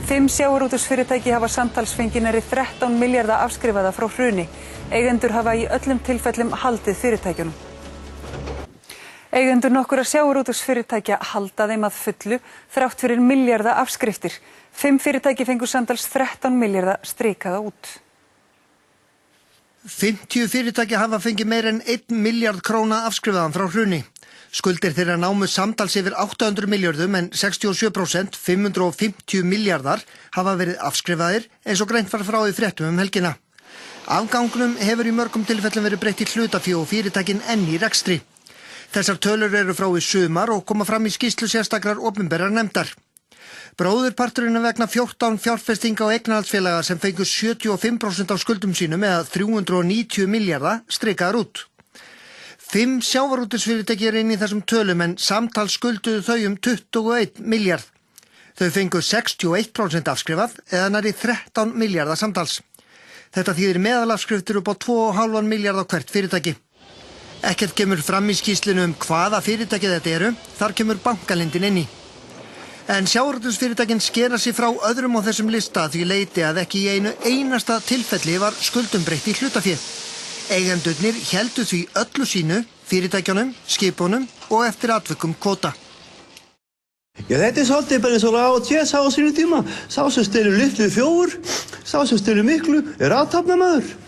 5 sjávarútvegsfyrirtæki hafa samtals fengið nærri 13 milljarða afskrifaða frá hruni. Eigendur hafa í öllum tilfellum haldið fyrirtækjunum. Eigendur nokkurra sjávarútvegsfyrirtækja halda þeim að fullu þrátt fyrir milljarða afskriftir. 5 fyrirtæki fengu samtals 13 milljarða strikaða út. 50 fyrirtæki hafa fengið meira en 1 milljarð króna afskrifaðan frá hruni. Skuldir þeirra námu samtals yfir 800 milljörðum en 67%, 550 milljarðar, hafa verið afskrifaðir eins og greint var frá í fréttum helgina. Afgangnum hefur í mörgum tilfellum verið breytt í hlutafé og fyrirtækin enn í rekstri. Þessar tölur eru frá í sumar og koma fram í skýrslu sérstakrar opinberrar nefndar. Bróðurparturinn vegna 14 fjárfestinga og eignarhaldsfélaga sem fengu 75% af skuldum sínum eða 390 milljarða strikaðar út. 5 sjávarútvegsfyrirtæki eru inn í þessum tölum en samtals skulduðu þau 21 milljarð. Þau fengu 61% afskrifað eða nærri 13 milljarða samtals. Þetta þýðir meðalafskriftir upp á 2,5 milljarða á hvert fyrirtæki. Ekkert kemur fram í skýrslunum hvaða fyrirtæki þetta eru, þar kemur bankalindin inn í. En sjávarútvegsfyrirtækin skera sig frá öðrum á þessum lista því leyti að ekki í einu einasta tilfelli var skuldum breytt í hlutafé. Eigendurnir héldu því öllu sínu, fyrirtækjunum, skipunum og eftir atvikum kvóta. Já, þetta svolítið bara eins og AOT sá á sínum tíma. Sá sem stelur litlu 4, sá sem stelur miklu athafnamaður.